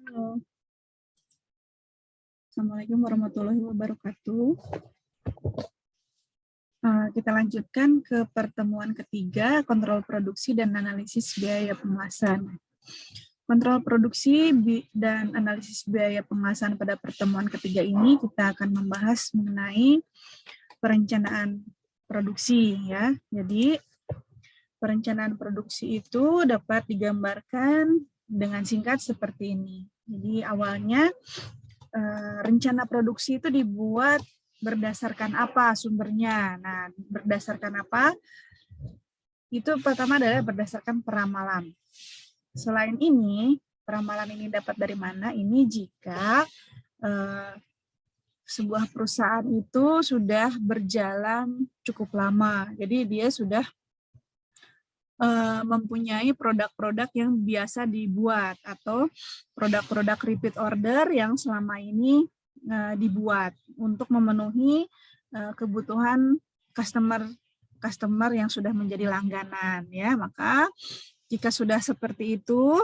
Halo. Assalamualaikum warahmatullahi wabarakatuh. Kita lanjutkan ke pertemuan ketiga, kontrol produksi dan analisis biaya pemasaran. Kontrol produksi dan analisis biaya pemasaran pada pertemuan ketiga ini kita akan membahas mengenai perencanaan produksi ya. Jadi perencanaan produksi itu dapat digambarkan dengan singkat seperti ini. Jadi awalnya rencana produksi itu dibuat berdasarkan apa sumbernya. Nah, berdasarkan apa? Itu pertama adalah berdasarkan peramalan. Selain ini, peramalan ini dapat dari mana? Ini jika sebuah perusahaan itu sudah berjalan cukup lama. Jadi dia sudah mempunyai produk-produk yang biasa dibuat atau produk-produk repeat order yang selama ini dibuat untuk memenuhi kebutuhan customer yang sudah menjadi langganan ya. Maka jika sudah seperti itu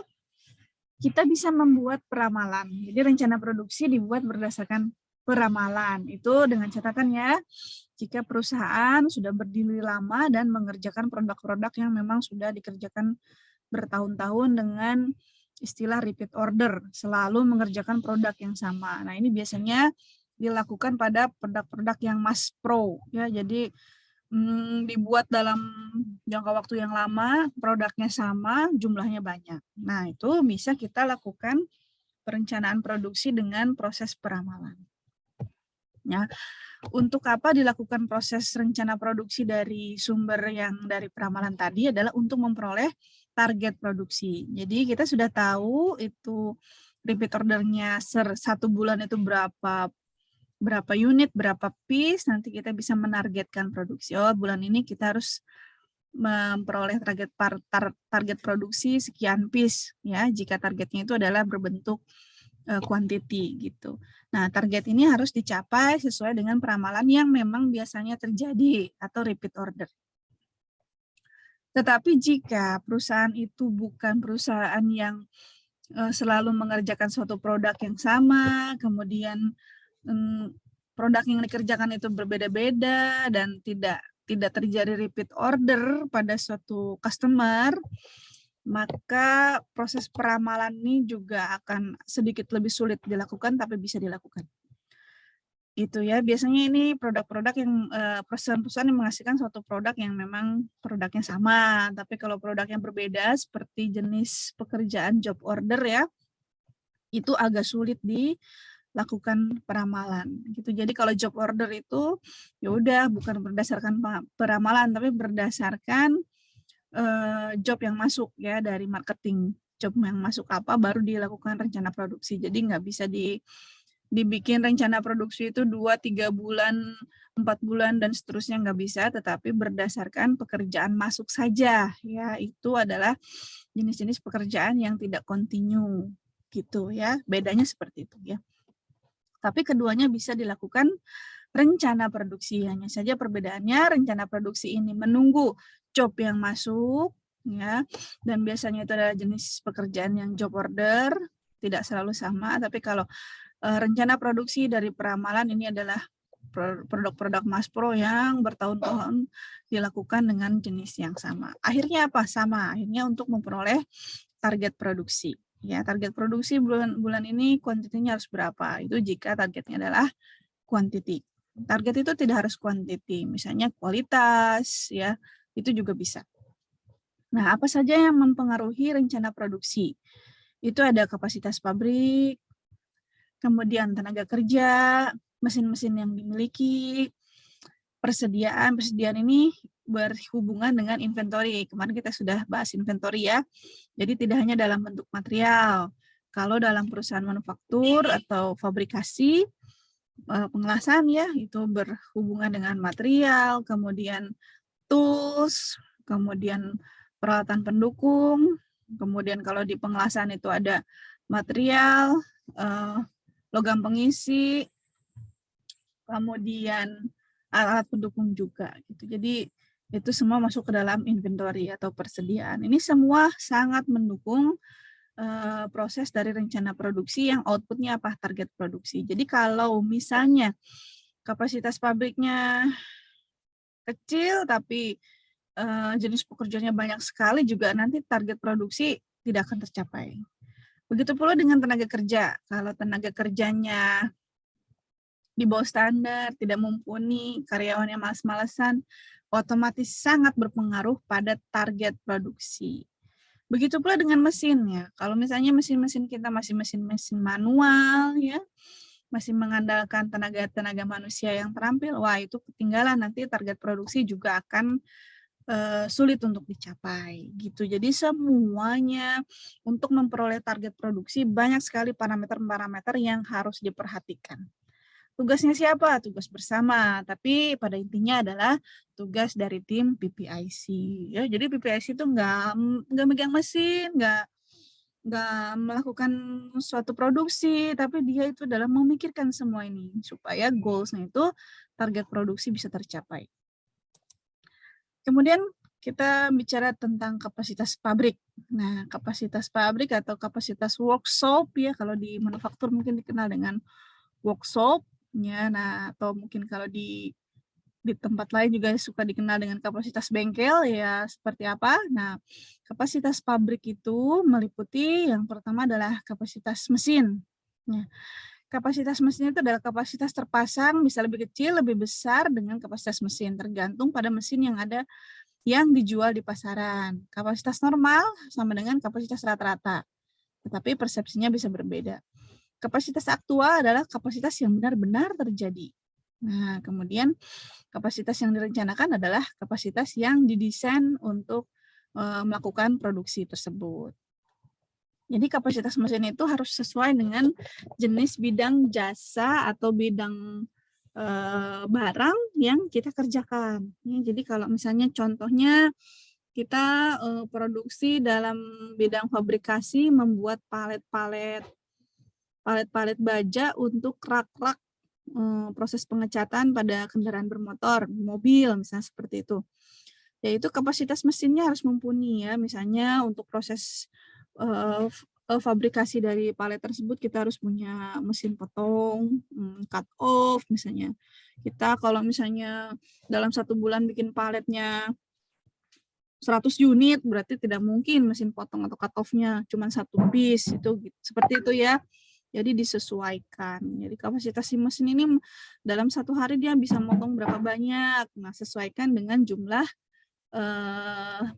kita bisa membuat peramalan. Jadi rencana produksi dibuat berdasarkan peramalan. Itu dengan catatan ya, jika perusahaan sudah berdiri lama dan mengerjakan produk-produk yang memang sudah dikerjakan bertahun-tahun dengan istilah repeat order, selalu mengerjakan produk yang sama. Nah, ini biasanya dilakukan pada produk-produk yang mass pro ya. Jadi dibuat dalam jangka waktu yang lama, produknya sama, jumlahnya banyak. Nah, itu bisa kita lakukan perencanaan produksi dengan proses peramalan. Ya, untuk apa dilakukan proses rencana produksi dari sumber yang dari peramalan tadi adalah untuk memperoleh target produksi. Jadi kita sudah tahu itu repeat ordernya satu bulan itu berapa unit, berapa piece, nanti kita bisa menargetkan produksi. Oh, bulan ini kita harus memperoleh target produksi sekian piece ya, jika targetnya itu adalah berbentuk quantity gitu. Nah, target ini harus dicapai sesuai dengan peramalan yang memang biasanya terjadi atau repeat order. Tetapi jika perusahaan itu bukan perusahaan yang selalu mengerjakan suatu produk yang sama, kemudian produk yang dikerjakan itu berbeda-beda dan tidak terjadi repeat order pada suatu customer, maka proses peramalan ini juga akan sedikit lebih sulit dilakukan, tapi bisa dilakukan. Itu ya, biasanya ini produk-produk yang perusahaan-perusahaan yang menghasilkan suatu produk yang memang produknya sama, tapi kalau produk yang berbeda seperti jenis pekerjaan job order ya, itu agak sulit dilakukan peramalan gitu. Jadi kalau job order itu ya udah bukan berdasarkan peramalan, tapi berdasarkan job yang masuk ya dari marketing. Job yang masuk apa baru dilakukan rencana produksi. Jadi nggak bisa dibikin rencana produksi itu 2-3 bulan, 4 bulan dan seterusnya, nggak bisa, tetapi berdasarkan pekerjaan masuk saja ya. Itu adalah jenis-jenis pekerjaan yang tidak kontinu gitu ya. Bedanya seperti itu ya. Tapi keduanya bisa dilakukan rencana produksi, hanya saja perbedaannya rencana produksi ini menunggu job yang masuk ya, dan biasanya itu adalah jenis pekerjaan yang job order, tidak selalu sama. Tapi kalau rencana produksi dari peramalan ini adalah produk-produk mass pro yang bertahun-tahun dilakukan dengan jenis yang sama. Akhirnya apa? Sama. Akhirnya untuk memperoleh target produksi. Ya, target produksi bulan ini kuantitinya harus berapa? Itu jika targetnya adalah quantity. Target itu tidak harus quantity, misalnya kualitas ya, itu juga bisa. Nah, apa saja yang mempengaruhi rencana produksi? Itu ada kapasitas pabrik, kemudian tenaga kerja, mesin-mesin yang dimiliki, persediaan ini berhubungan dengan inventory. Kemarin kita sudah bahas inventory ya. Jadi tidak hanya dalam bentuk material. Kalau dalam perusahaan manufaktur atau fabrikasi, pengelasan ya, itu berhubungan dengan material, kemudian tools, kemudian peralatan pendukung, kemudian kalau di pengelasan itu ada material, logam pengisi, kemudian alat pendukung juga gitu. Jadi itu semua masuk ke dalam inventory atau persediaan. Ini semua sangat mendukung proses dari rencana produksi yang outputnya apa, target produksi. Jadi kalau misalnya kapasitas pabriknya kecil tapi jenis pekerjaannya banyak sekali, juga nanti target produksi tidak akan tercapai. Begitu pula dengan tenaga kerja. Kalau tenaga kerjanya di bawah standar, tidak mumpuni, karyawannya malas-malasan, otomatis sangat berpengaruh pada target produksi. Begitu pula dengan mesin ya. Kalau misalnya mesin-mesin kita masih mesin-mesin manual ya, masih mengandalkan tenaga manusia yang terampil, wah itu ketinggalan, nanti target produksi juga akan sulit untuk dicapai gitu. Jadi semuanya untuk memperoleh target produksi banyak sekali parameter-parameter yang harus diperhatikan. Tugasnya siapa? Tugas bersama, tapi pada intinya adalah tugas dari tim PPIC. Ya, jadi PPIC itu nggak megang mesin, nggak melakukan suatu produksi, tapi dia itu adalah memikirkan semua ini supaya goals-nya itu target produksi bisa tercapai. Kemudian kita bicara tentang kapasitas pabrik. Nah, kapasitas pabrik atau kapasitas workshop ya, kalau di manufaktur mungkin dikenal dengan workshop ya. Nah, atau mungkin kalau di tempat lain juga suka dikenal dengan kapasitas bengkel ya, seperti apa? Nah, kapasitas pabrik itu meliputi yang pertama adalah kapasitas mesin. Ya, kapasitas mesin itu adalah kapasitas terpasang, bisa lebih kecil, lebih besar dengan kapasitas mesin, tergantung pada mesin yang ada yang dijual di pasaran. Kapasitas normal sama dengan kapasitas rata-rata, tetapi persepsinya bisa berbeda. Kapasitas aktual adalah kapasitas yang benar-benar terjadi. Nah, kemudian kapasitas yang direncanakan adalah kapasitas yang didesain untuk melakukan produksi tersebut. Jadi kapasitas mesin itu harus sesuai dengan jenis bidang jasa atau bidang barang yang kita kerjakan. Jadi kalau misalnya contohnya kita produksi dalam bidang fabrikasi membuat palet-palet baja untuk rak-rak proses pengecatan pada kendaraan bermotor, mobil misalnya seperti itu. Yaitu kapasitas mesinnya harus mumpuni ya, misalnya untuk proses fabrikasi dari palet tersebut kita harus punya mesin potong, cut off misalnya. Kita kalau misalnya dalam 1 bulan bikin paletnya 100 unit, berarti tidak mungkin mesin potong atau cut off-nya cuma 1 piece, itu seperti itu ya. Jadi disesuaikan. Jadi kapasitas si mesin ini dalam 1 hari dia bisa motong berapa banyak. Nah, sesuaikan dengan jumlah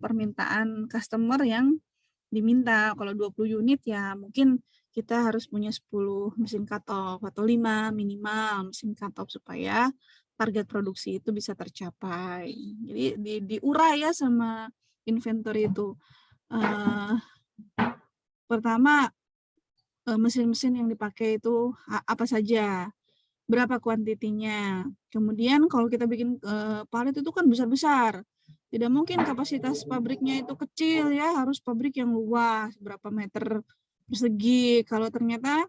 permintaan customer yang diminta. Kalau 20 unit ya mungkin kita harus punya 10 mesin cut off atau 5 minimal mesin cut off supaya target produksi itu bisa tercapai. Jadi diurai ya sama inventory itu. Pertama, mesin-mesin yang dipakai itu apa saja, berapa kuantitinya. Kemudian kalau kita bikin palet itu kan besar-besar. Tidak mungkin kapasitas pabriknya itu kecil ya, harus pabrik yang luas, berapa meter persegi. Kalau ternyata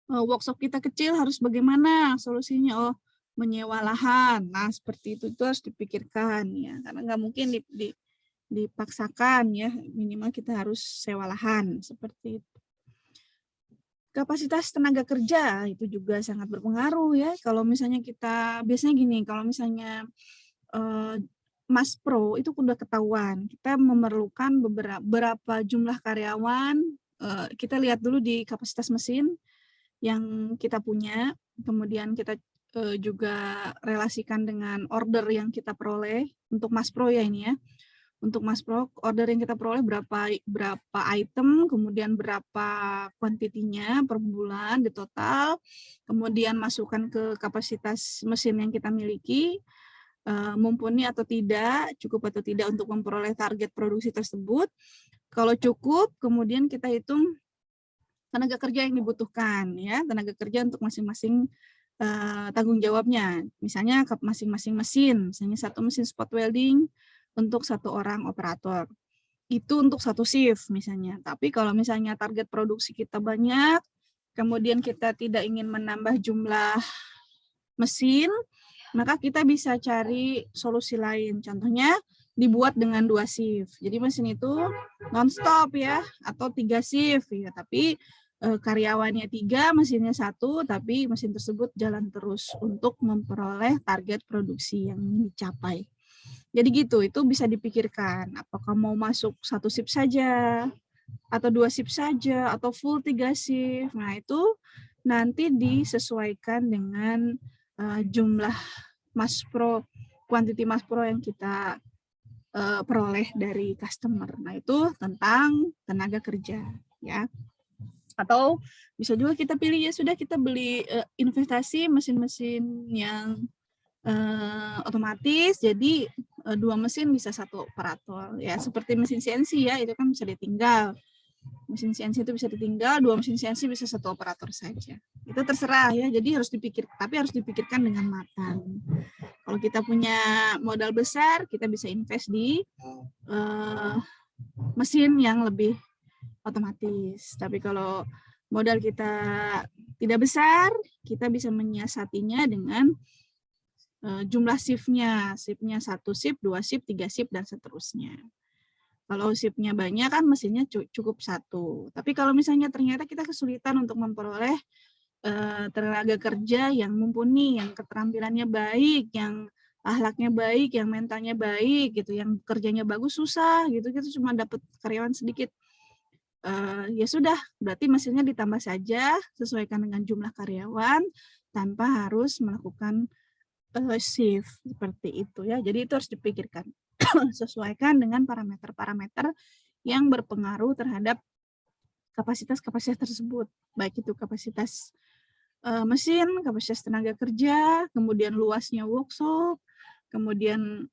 workshop kita kecil, harus bagaimana solusinya? Oh, menyewa lahan. Nah, seperti itu harus dipikirkan ya, karena nggak mungkin dipaksakan ya, minimal kita harus sewa lahan, seperti itu. Kapasitas tenaga kerja itu juga sangat berpengaruh ya. Kalau misalnya kita, biasanya gini, kalau misalnya Mas Pro itu udah ketahuan, kita memerlukan berapa jumlah karyawan, kita lihat dulu di kapasitas mesin yang kita punya, kemudian kita juga relasikan dengan order yang kita peroleh untuk Mas Pro ya ini ya. Untuk Mas Pro, order yang kita peroleh berapa item, kemudian berapa kuantitinya per bulan di total, kemudian masukkan ke kapasitas mesin yang kita miliki, mumpuni atau tidak, cukup atau tidak untuk memperoleh target produksi tersebut. Kalau cukup, kemudian kita hitung tenaga kerja yang dibutuhkan, ya, tenaga kerja untuk masing-masing tanggung jawabnya. Misalnya masing-masing mesin, misalnya 1 mesin spot welding untuk 1 orang operator. Itu untuk 1 shift misalnya. Tapi kalau misalnya target produksi kita banyak, kemudian kita tidak ingin menambah jumlah mesin, maka kita bisa cari solusi lain. Contohnya dibuat dengan 2 shift. Jadi mesin itu non-stop ya, atau 3 shift ya, tapi karyawannya 3, mesinnya 1, tapi mesin tersebut jalan terus untuk memperoleh target produksi yang ingin dicapai. Jadi gitu, itu bisa dipikirkan, apakah mau masuk 1 shift saja, atau 2 shift saja, atau full 3 shift. Nah, itu nanti disesuaikan dengan jumlah quantity mass pro yang kita peroleh dari customer. Nah, itu tentang tenaga kerja ya. Atau bisa juga kita pilih, ya sudah kita beli investasi mesin-mesin yang otomatis, jadi 2 mesin bisa 1 operator ya, seperti mesin CNC ya, itu kan bisa ditinggal. Mesin CNC itu bisa ditinggal, 2 mesin CNC bisa 1 operator saja. Itu terserah ya, jadi tapi harus dipikirkan dengan matang. Kalau kita punya modal besar, kita bisa invest di mesin yang lebih otomatis. Tapi kalau modal kita tidak besar, kita bisa menyiasatinya dengan jumlah shift-nya 1 shift, 2 shift, 3 shift, dan seterusnya. Kalau shift-nya banyak kan mesinnya cukup 1. Tapi kalau misalnya ternyata kita kesulitan untuk memperoleh tenaga kerja yang mumpuni, yang keterampilannya baik, yang akhlaknya baik, yang mentalnya baik gitu, yang kerjanya bagus, susah gitu, kita cuma dapat karyawan sedikit. Ya sudah, berarti mesinnya ditambah saja, sesuaikan dengan jumlah karyawan, tanpa harus melakukan shift seperti itu ya. Jadi itu harus dipikirkan. Sesuaikan dengan parameter-parameter yang berpengaruh terhadap kapasitas-kapasitas tersebut. Baik itu kapasitas mesin, kapasitas tenaga kerja, kemudian luasnya workshop, kemudian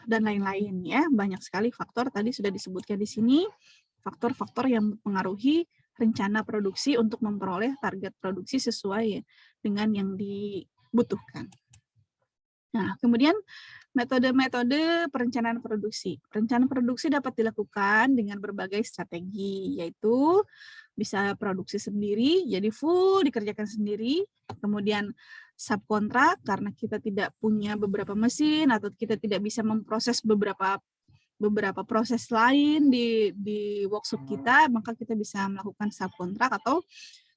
dan lain-lain ya. Banyak sekali faktor tadi sudah disebutkan di sini, faktor-faktor yang mempengaruhi rencana produksi untuk memperoleh target produksi sesuai dengan yang dibutuhkan. Nah, kemudian metode-metode perencanaan produksi. Perencanaan produksi dapat dilakukan dengan berbagai strategi, yaitu bisa produksi sendiri, jadi full dikerjakan sendiri, kemudian subkontrak karena kita tidak punya beberapa mesin atau kita tidak bisa memproses beberapa proses lain di workshop kita, maka kita bisa melakukan subkontrak atau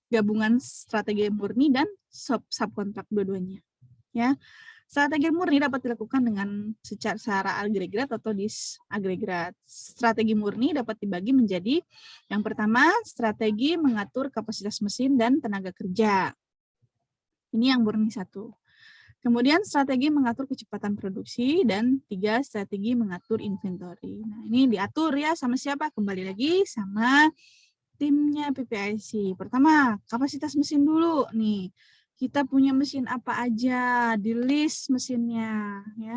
gabungan strategi murni dan subkontrak dua-duanya. Ya. Strategi murni dapat dilakukan dengan secara agregat atau disagregat. Strategi murni dapat dibagi menjadi yang pertama, strategi mengatur kapasitas mesin dan tenaga kerja. Ini yang murni 1. Kemudian strategi mengatur kecepatan produksi, dan 3, strategi mengatur inventory. Nah, ini diatur ya sama siapa? Kembali lagi sama timnya PPIC. Pertama, kapasitas mesin dulu nih. Kita punya mesin apa aja, di list mesinnya ya.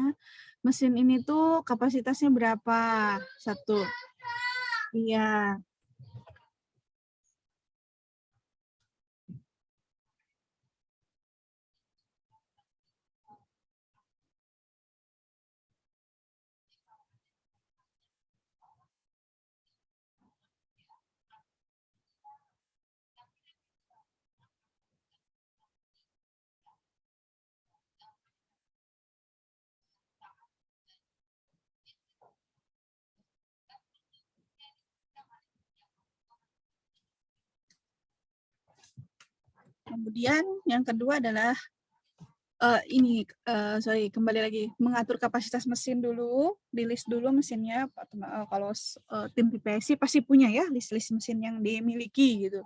Mesin ini tuh kapasitasnya berapa? 1. Iya. Kemudian yang kedua adalah kembali lagi mengatur kapasitas mesin dulu, di list dulu mesinnya. Kalau tim PPIC pasti punya ya list-list mesin yang dimiliki gitu.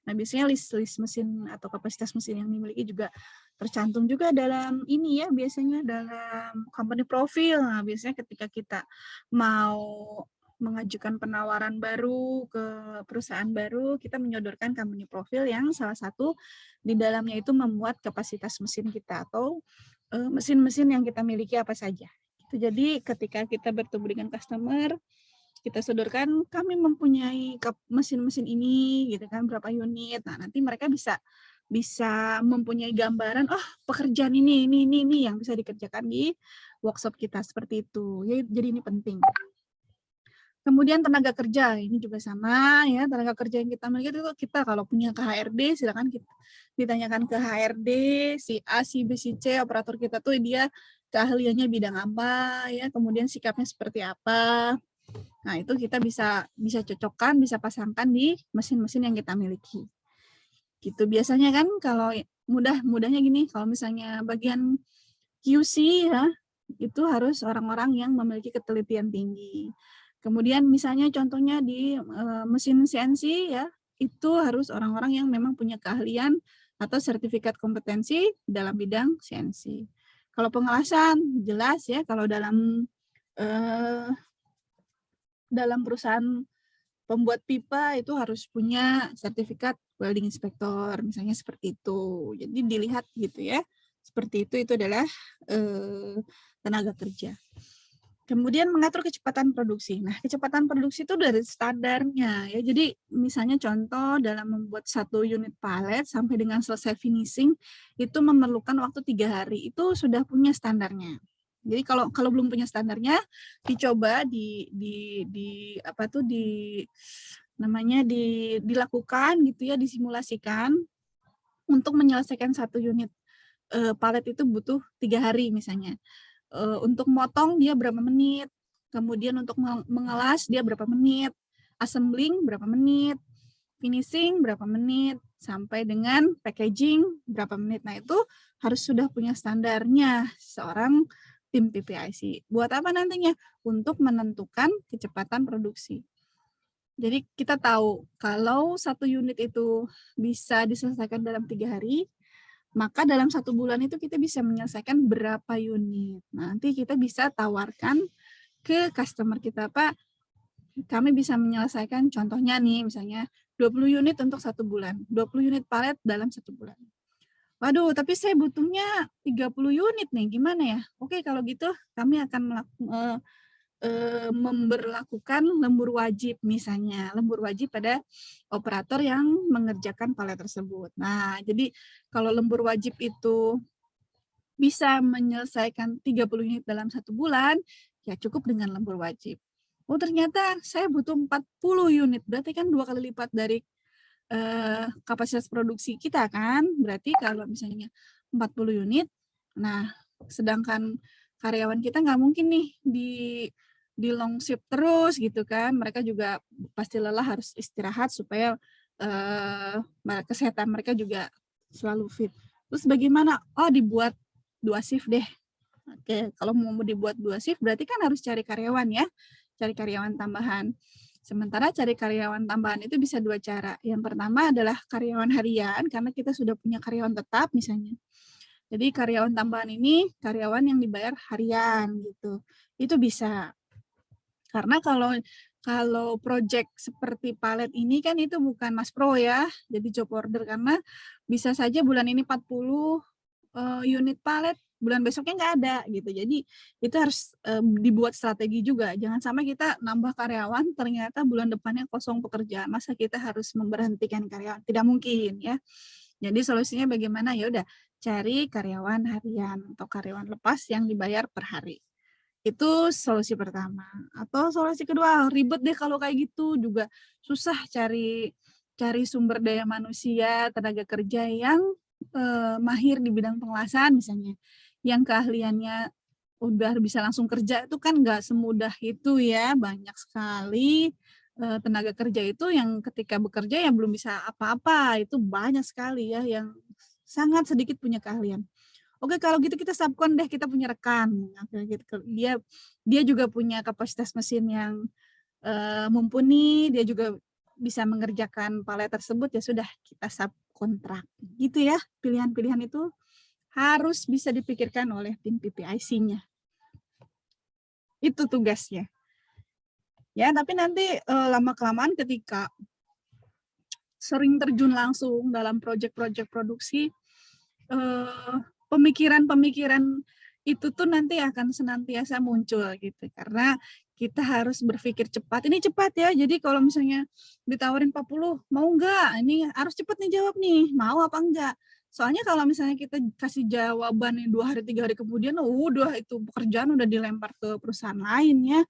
Nah, biasanya list mesin atau kapasitas mesin yang dimiliki juga tercantum juga dalam ini ya, biasanya dalam company profile. Nah, biasanya ketika kita mau mengajukan penawaran baru ke perusahaan baru, kita menyodorkan company profile yang salah satu di dalamnya itu memuat kapasitas mesin kita atau mesin-mesin yang kita miliki apa saja. Jadi ketika kita bertemu dengan customer, kita sodorkan kami mempunyai mesin-mesin ini gitu kan, berapa unit. Nah, nanti mereka bisa mempunyai gambaran, oh pekerjaan ini yang bisa dikerjakan di workshop kita, seperti itu. Jadi ini penting. Kemudian tenaga kerja, ini juga sama ya, tenaga kerja yang kita miliki itu kita kalau punya ke HRD, silakan kita ditanyakan ke HRD, si A, si B, si C, operator kita tuh dia keahliannya bidang apa ya, kemudian sikapnya seperti apa. Nah, itu kita bisa cocokkan, bisa pasangkan di mesin-mesin yang kita miliki. Gitu. Biasanya kan kalau mudahnya gini, kalau misalnya bagian QC ya, itu harus orang-orang yang memiliki ketelitian tinggi. Kemudian misalnya contohnya di mesin CNC ya, itu harus orang-orang yang memang punya keahlian atau sertifikat kompetensi dalam bidang CNC. Kalau pengelasan jelas ya, kalau dalam perusahaan pembuat pipa itu harus punya sertifikat welding inspector, misalnya seperti itu. Jadi dilihat gitu ya. Seperti itu adalah tenaga kerja. Kemudian mengatur kecepatan produksi. Nah, kecepatan produksi itu dari standarnya ya. Jadi misalnya contoh dalam membuat 1 unit palet sampai dengan selesai finishing itu memerlukan waktu 3 hari. Itu sudah punya standarnya. Jadi kalau belum punya standarnya dicoba dilakukan gitu ya, disimulasikan untuk menyelesaikan 1 unit palet itu butuh 3 hari misalnya. Untuk motong dia berapa menit, kemudian untuk mengelas dia berapa menit, assembling berapa menit, finishing berapa menit, sampai dengan packaging berapa menit. Nah, itu harus sudah punya standarnya seorang tim PPIC. Buat apa nantinya? Untuk menentukan kecepatan produksi. Jadi kita tahu kalau 1 unit itu bisa diselesaikan dalam 3 hari, maka dalam 1 bulan itu kita bisa menyelesaikan berapa unit. Nah, nanti kita bisa tawarkan ke customer kita, Pak, kami bisa menyelesaikan contohnya nih, misalnya 20 unit untuk 1 bulan, 20 unit palet dalam 1 bulan. Waduh, tapi saya butuhnya 30 unit nih, gimana ya? Oke, kalau gitu kami akan memberlakukan lembur wajib misalnya, lembur wajib pada operator yang mengerjakan palet tersebut. Nah, jadi kalau lembur wajib itu bisa menyelesaikan 30 unit dalam 1 bulan, ya cukup dengan lembur wajib. Oh, ternyata saya butuh 40 unit, berarti kan 2 kali lipat dari kapasitas produksi kita kan. Berarti kalau misalnya 40 unit, nah sedangkan karyawan kita nggak mungkin nih di long shift terus gitu kan. Mereka juga pasti lelah, harus istirahat supaya kesehatan mereka juga selalu fit. Terus bagaimana? Oh, dibuat 2 shift deh. Oke, kalau mau dibuat 2 shift berarti kan harus cari karyawan ya, cari karyawan tambahan. Sementara cari karyawan tambahan itu bisa 2 cara. Yang pertama adalah karyawan harian, karena kita sudah punya karyawan tetap misalnya. Jadi karyawan tambahan ini karyawan yang dibayar harian gitu. Itu bisa. Karena kalau project seperti palet ini kan itu bukan Mas Pro ya, jadi job order, karena bisa saja bulan ini 40 unit palet, bulan besoknya nggak ada gitu. Jadi itu harus dibuat strategi juga. Jangan sampai kita nambah karyawan ternyata bulan depannya kosong pekerjaan. Masa kita harus memberhentikan karyawan? Tidak mungkin ya. Jadi solusinya bagaimana? Ya udah, cari karyawan harian atau karyawan lepas yang dibayar per hari. Itu solusi pertama. Atau solusi kedua, ribet deh kalau kayak gitu, juga susah cari sumber daya manusia, tenaga kerja yang mahir di bidang pengelasan misalnya, yang keahliannya udah bisa langsung kerja itu kan nggak semudah itu ya, banyak sekali tenaga kerja itu yang ketika bekerja ya belum bisa apa-apa, itu banyak sekali ya yang sangat sedikit punya keahlian. Oke, kalau gitu kita subkon deh, kita punya rekan. Oke, gitu. Dia juga punya kapasitas mesin yang mumpuni, dia juga bisa mengerjakan palet tersebut, ya sudah kita subkontrak. Gitu ya, pilihan-pilihan itu harus bisa dipikirkan oleh tim PPIC-nya. Itu tugasnya. Ya, tapi nanti lama-kelamaan ketika sering terjun langsung dalam proyek-proyek produksi, pemikiran-pemikiran itu tuh nanti akan senantiasa muncul gitu, karena kita harus berpikir cepat. Ini cepat ya, jadi kalau misalnya ditawarin 40, mau nggak? Ini harus cepat nih jawab nih, mau apa enggak? Soalnya kalau misalnya kita kasih jawaban 2 hari, 3 hari kemudian, udah itu pekerjaan udah dilempar ke perusahaan lain ya.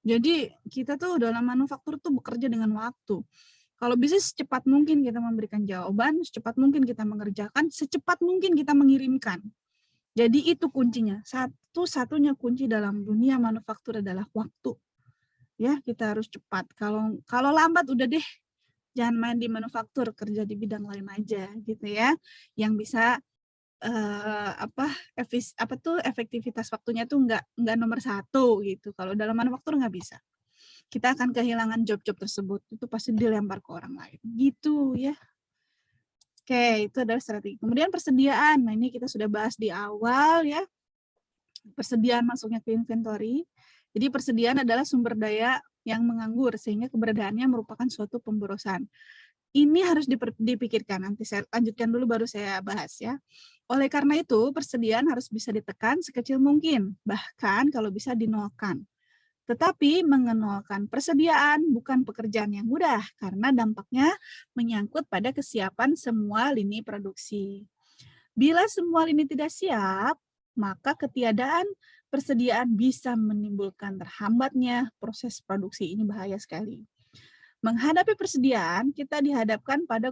Jadi kita tuh dalam manufaktur tuh bekerja dengan waktu. Kalau bisa secepat mungkin kita memberikan jawaban, secepat mungkin kita mengerjakan, secepat mungkin kita mengirimkan. Jadi itu kuncinya, satu-satunya kunci dalam dunia manufaktur adalah waktu. Ya, kita harus cepat. Kalau kalau lambat udah deh, jangan main di manufaktur, kerja di bidang lain aja gitu ya. Yang bisa apa, efektivitas waktunya tuh nggak nomor satu gitu, kalau dalam manufaktur nggak bisa. Kita akan kehilangan job-job tersebut, itu pasti dilempar ke orang lain, gitu ya. Oke, itu adalah strategi. Kemudian persediaan, nah ini kita sudah bahas di awal ya, persediaan masuknya ke inventory. Jadi persediaan adalah sumber daya yang menganggur, sehingga keberadaannya merupakan suatu pemborosan. Ini harus dipikirkan, nanti saya lanjutkan dulu baru saya bahas ya. Oleh karena itu, persediaan harus bisa ditekan sekecil mungkin, bahkan kalau bisa dinolkan. Tetapi mengenolkan persediaan bukan pekerjaan yang mudah karena dampaknya menyangkut pada kesiapan semua lini produksi. Bila semua lini tidak siap, maka ketiadaan persediaan bisa menimbulkan terhambatnya proses produksi. Ini bahaya sekali. Menghadapi persediaan, kita dihadapkan pada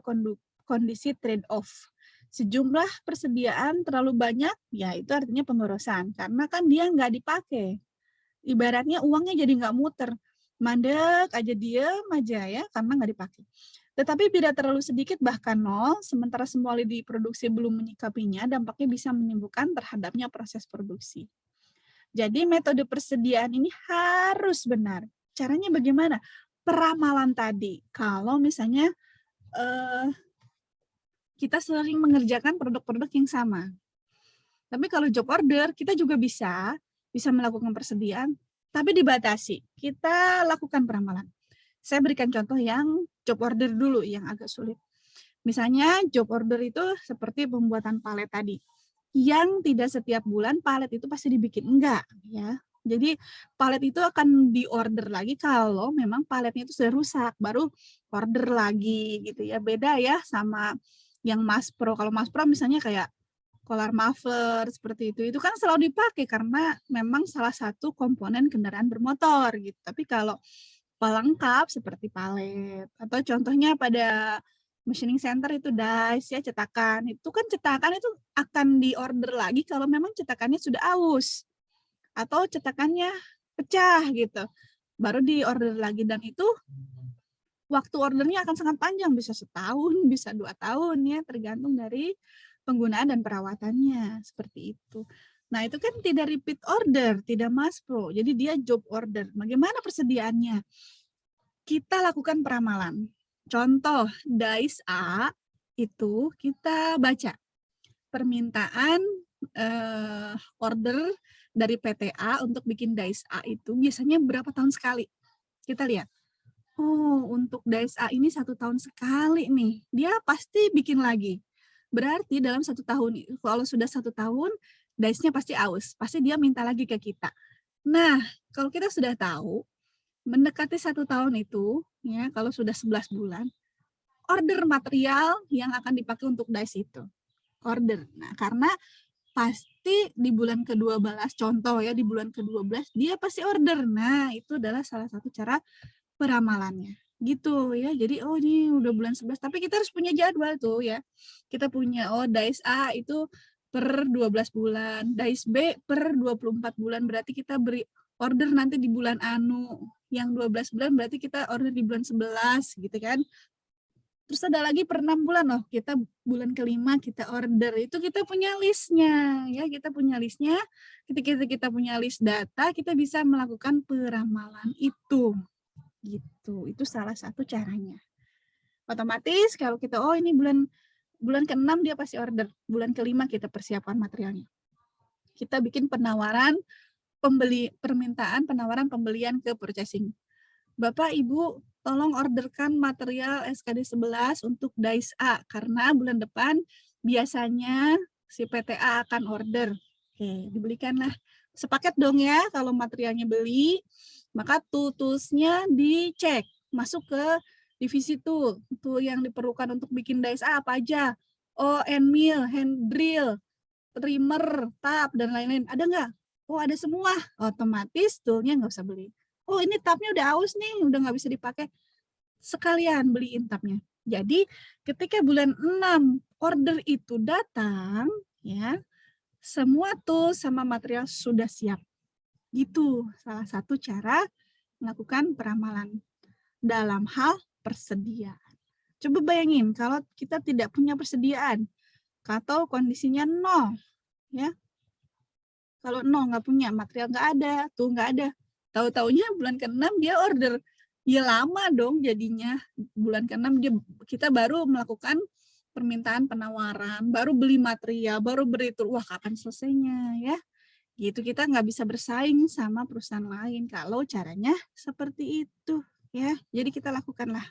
kondisi trade-off. Sejumlah persediaan terlalu banyak, ya itu artinya pemborosan, karena kan dia nggak dipakai. Ibaratnya uangnya jadi nggak muter, mandek aja, diem aja ya, karena nggak dipakai. Tetapi bila terlalu sedikit bahkan nol, sementara semua lini produksi belum menyikapinya, dampaknya bisa menimbulkan terhadapnya proses produksi. Jadi metode persediaan ini harus benar. Caranya bagaimana? Peramalan tadi, kalau misalnya kita sering mengerjakan produk-produk yang sama. Tapi kalau job order, kita juga bisa melakukan persediaan, tapi dibatasi. Kita lakukan peramalan. Saya berikan contoh yang job order dulu yang agak sulit. Misalnya job order itu seperti pembuatan palet tadi, yang tidak setiap bulan palet itu pasti dibikin, enggak ya. Jadi palet itu akan diorder lagi kalau memang paletnya itu sudah rusak, baru order lagi gitu ya. Beda ya sama yang Mas Pro. Kalau Mas Pro misalnya kayak Kolar muffler seperti itu kan selalu dipakai karena memang salah satu komponen kendaraan bermotor gitu. Tapi kalau pelengkap seperti palet atau contohnya pada machining center itu dies ya, cetakan. Itu kan cetakan itu akan diorder lagi kalau memang cetakannya sudah aus atau cetakannya pecah gitu. Baru diorder lagi dan itu waktu ordernya akan sangat panjang, bisa setahun, bisa 2 tahun ya, tergantung dari penggunaan dan perawatannya, seperti itu. Nah, itu kan tidak repeat order, tidak mass pro, jadi dia job order. Bagaimana persediaannya? Kita lakukan peramalan. Contoh, dies A itu kita baca permintaan order dari PT A untuk bikin dies A itu biasanya berapa tahun sekali. Kita lihat. Oh, untuk dies A ini 1 tahun sekali nih, dia pasti bikin lagi. Berarti dalam 1 tahun, kalau sudah 1 tahun, dies-nya pasti aus, pasti dia minta lagi ke kita. Nah, kalau kita sudah tahu, mendekati 1 tahun itu, ya kalau sudah 11 bulan, order material yang akan dipakai untuk dies itu. Order. Nah, karena pasti di bulan ke-12, contoh ya, di bulan ke-12 dia pasti order. Nah, itu adalah salah satu cara peramalannya, gitu ya. Jadi, oh ini udah bulan 11, tapi kita harus punya jadwal tuh ya. Kita punya, oh dies A itu per 12 bulan, dies B per 24 bulan, berarti kita beri order nanti di bulan anu, yang 12 bulan berarti kita order di bulan 11 gitu kan. Terus ada lagi per 6 bulan loh, kita bulan ke-5 kita order, itu kita punya listnya ya, kita punya listnya. Ketika kita punya list data, kita bisa melakukan peramalan itu. Gitu, itu salah satu caranya. Otomatis kalau kita, oh ini bulan bulan ke-6 dia pasti order, bulan ke-5 kita persiapkan materialnya. Kita bikin penawaran penawaran pembelian ke purchasing. Bapak, Ibu, tolong orderkan material SKD 11 untuk dies A, karena bulan depan biasanya si PT A akan order. Oke, dibelikanlah. Sepaket dong ya, kalau materialnya beli, maka toolsnya dicek, masuk ke divisi tool yang diperlukan untuk bikin dies A apa aja. Oh, end mill, hand drill, trimmer, tab, dan lain-lain. Ada nggak? Oh, ada semua. Otomatis toolnya nggak usah beli. Oh, ini tabnya udah aus nih, udah nggak bisa dipakai. Sekalian beliin tabnya. Jadi ketika bulan 6 order itu datang, ya semua tools sama material sudah siap. Gitu, salah satu cara melakukan peramalan dalam hal persediaan. Coba bayangin kalau kita tidak punya persediaan atau kondisinya nol, ya. Kalau nol nggak punya material nggak ada, tuh nggak ada. Tahu-taunya bulan ke-6 dia order. Ya lama dong jadinya. Bulan ke-6 kita baru melakukan permintaan penawaran, baru beli material, baru beri itu. Wah, kapan selesainya ya? Gitu kita nggak bisa bersaing sama perusahaan lain kalau caranya seperti itu ya. Jadi kita lakukanlah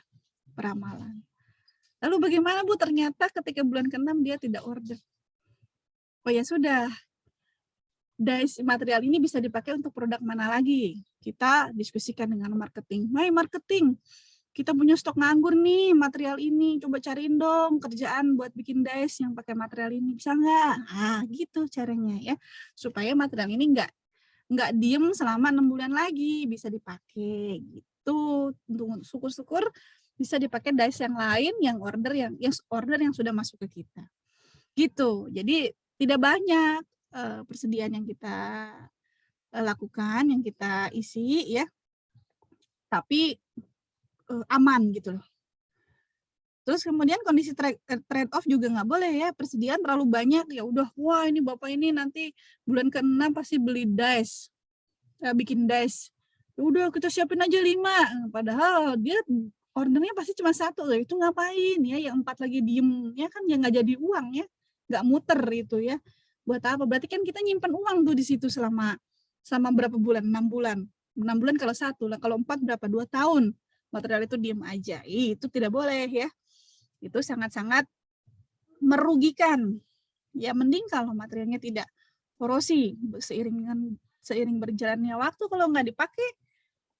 peramalan. Lalu bagaimana Bu ternyata ketika bulan ke-6 dia tidak order? Oh ya sudah, dice material ini bisa dipakai untuk produk mana lagi? Kita diskusikan dengan marketing. Hai marketing, kita punya stok nganggur nih material ini, coba cariin dong kerjaan buat bikin dice yang pakai material ini, bisa nggak? Ah gitu caranya ya, supaya material ini nggak diem selama 6 bulan lagi, bisa dipakai gitu. Untuk syukur-syukur bisa dipakai dice yang lain yang order yang sudah masuk ke kita. Gitu. Jadi tidak banyak persediaan yang kita lakukan, yang kita isi ya, tapi aman gitu loh. Terus kemudian kondisi trade off juga nggak boleh ya, persediaan terlalu banyak, ya udah, wah ini Bapak ini nanti bulan ke-6 pasti beli dice, bikin dice. Ya udah kita siapin aja 5, padahal dia ordernya pasti cuma 1, itu ngapain ya, yang 4 lagi diemnya kan ya nggak jadi uang ya, nggak muter itu ya. Buat apa? Berarti kan kita nyimpan uang tuh di situ selama berapa bulan? 6 bulan. 6 bulan kalau 1, kalau 4 berapa? 2 tahun. Material itu diem aja. Itu tidak boleh ya. Itu sangat-sangat merugikan. Ya mending kalau materialnya tidak korosi seiring berjalannya waktu, kalau nggak dipakai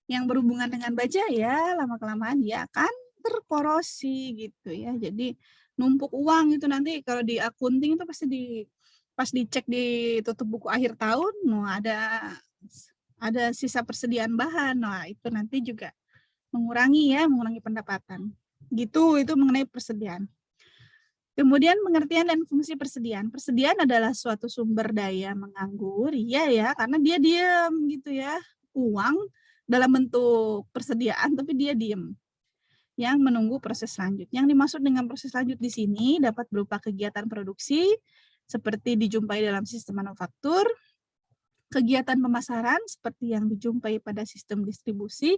yang berhubungan dengan baja ya lama-kelamaan dia akan terkorosi gitu ya. Jadi numpuk uang itu nanti kalau di akunting itu pasti pas dicek di tutup buku akhir tahun, nah ada sisa persediaan bahan. Nah, itu nanti juga mengurangi pendapatan. Gitu, itu mengenai persediaan. Kemudian pengertian dan fungsi persediaan. Persediaan adalah suatu sumber daya menganggur, iya ya, karena dia diam gitu ya. Uang dalam bentuk persediaan tapi dia diam. Yang menunggu proses lanjut. Yang dimaksud dengan proses lanjut di sini dapat berupa kegiatan produksi seperti dijumpai dalam sistem manufaktur, kegiatan pemasaran seperti yang dijumpai pada sistem distribusi,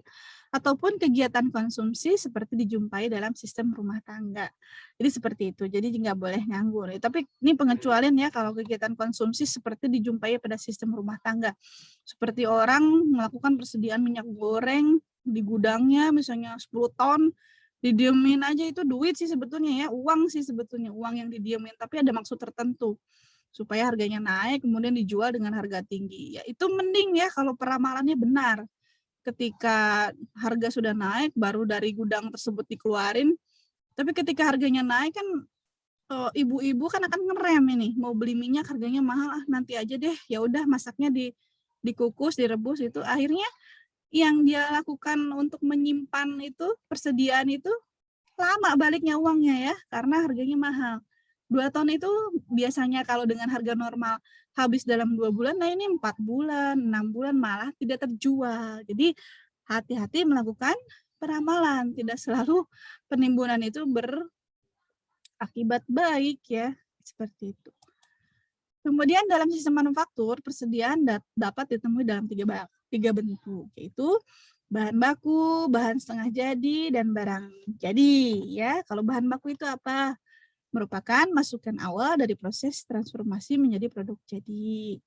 ataupun kegiatan konsumsi seperti dijumpai dalam sistem rumah tangga. Jadi seperti itu, jadi nggak boleh nganggur. Tapi ini pengecualian ya kalau kegiatan konsumsi seperti dijumpai pada sistem rumah tangga. Seperti orang melakukan persediaan minyak goreng di gudangnya misalnya 10 ton, didiemin aja, itu duit sih sebetulnya ya, uang sih sebetulnya, uang yang didiemin, tapi ada maksud tertentu supaya harganya naik kemudian dijual dengan harga tinggi. Ya itu mending ya kalau peramalannya benar. Ketika harga sudah naik baru dari gudang tersebut dikeluarin. Tapi ketika harganya naik kan ibu-ibu kan akan ngerem ini, mau beli minyak harganya mahal, nanti aja deh, ya udah masaknya dikukus, direbus, itu akhirnya yang dia lakukan untuk menyimpan itu persediaan itu lama baliknya uangnya ya, karena harganya mahal. 2 ton itu biasanya kalau dengan harga normal habis dalam 2 bulan, nah ini 4 bulan, 6 bulan malah tidak terjual. Jadi hati-hati melakukan peramalan, tidak selalu penimbunan itu berakibat baik ya, seperti itu. Kemudian dalam sistem manufaktur, persediaan dapat ditemui dalam tiga bentuk, yaitu bahan baku, bahan setengah jadi, dan barang jadi. Ya, kalau bahan baku itu apa? Merupakan masukan awal dari proses transformasi menjadi produk jadi.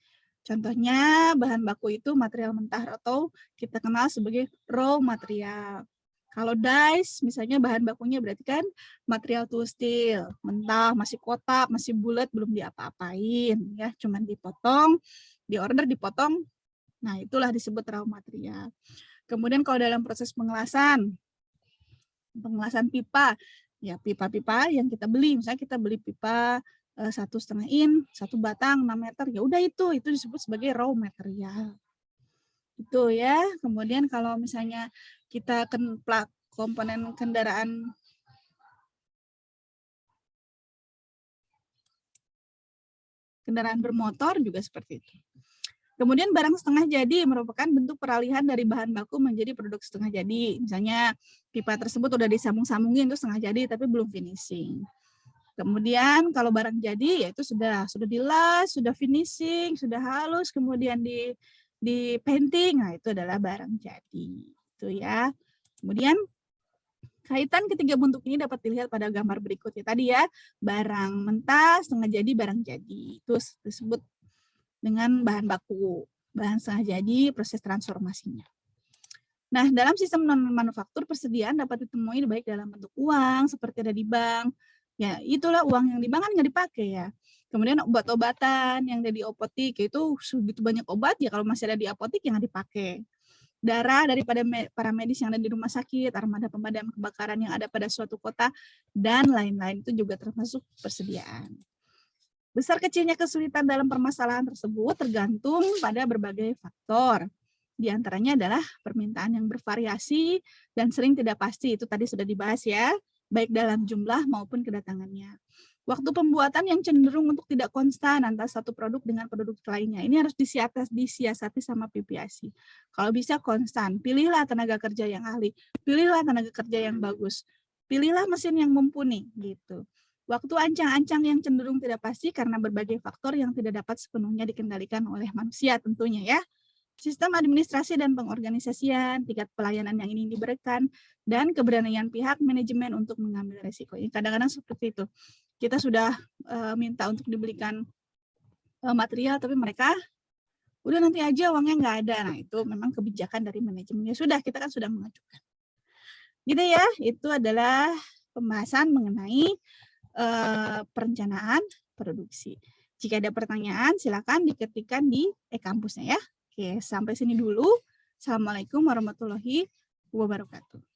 Contohnya bahan baku itu material mentah atau kita kenal sebagai raw material. Kalau dice misalnya bahan bakunya berarti kan material tool steel, mentah, masih kotak, masih bulat, belum diapa-apain ya, cuman dipotong, diorder dipotong. Nah, itulah disebut raw material. Kemudian kalau dalam proses pengelasan pipa, ya pipa-pipa yang kita beli, misalnya kita beli pipa 1,5 in, 1 batang 6 meter, ya udah itu disebut sebagai raw material. Itu ya. Kemudian kalau misalnya kita komponen kendaraan kendaraan bermotor juga seperti itu. Kemudian barang setengah jadi merupakan bentuk peralihan dari bahan baku menjadi produk setengah jadi. Misalnya pipa tersebut udah disambung-sambungin itu setengah jadi tapi belum finishing. Kemudian kalau barang jadi yaitu sudah dilas, sudah finishing, sudah halus, kemudian di painting. Nah, itu adalah barang jadi. Itu ya. Kemudian kaitan ketiga bentuk ini dapat dilihat pada gambar berikutnya. Tadi ya, barang mentah, setengah jadi, barang jadi. Itu disebut dengan bahan baku, bahan setengah jadi, proses transformasinya. Nah, dalam sistem non-manufaktur, persediaan dapat ditemui baik dalam bentuk uang, seperti ada di bank. Ya, itulah uang yang di bank kan nggak dipakai ya. Kemudian obat-obatan yang ada di apotik, itu segitu banyak obat, ya kalau masih ada di apotik yang nggak dipakai. Darah daripada para medis yang ada di rumah sakit, armada pemadam kebakaran yang ada pada suatu kota, dan lain-lain, itu juga termasuk persediaan. Besar kecilnya kesulitan dalam permasalahan tersebut tergantung pada berbagai faktor. Di antaranya adalah permintaan yang bervariasi dan sering tidak pasti. Itu tadi sudah dibahas ya, baik dalam jumlah maupun kedatangannya. Waktu pembuatan yang cenderung untuk tidak konstan antara satu produk dengan produk lainnya. Ini harus disiasati sama PPIC. Kalau bisa konstan, pilihlah tenaga kerja yang ahli, pilihlah tenaga kerja yang bagus, pilihlah mesin yang mumpuni gitu. Waktu ancang-ancang yang cenderung tidak pasti karena berbagai faktor yang tidak dapat sepenuhnya dikendalikan oleh manusia tentunya ya. Sistem administrasi dan pengorganisasian, tingkat pelayanan yang ingin diberikan, dan keberanian pihak manajemen untuk mengambil resiko. Kadang-kadang seperti itu. Kita sudah minta untuk dibelikan material, tapi mereka udah nanti aja uangnya nggak ada. Nah itu memang kebijakan dari manajemennya. Sudah, kita kan sudah mengajukan. Gitu ya, itu adalah pembahasan mengenai perencanaan produksi. Jika ada pertanyaan, silakan diketikkan di e-kampusnya ya. Oke, sampai sini dulu. Assalamualaikum warahmatullahi wabarakatuh.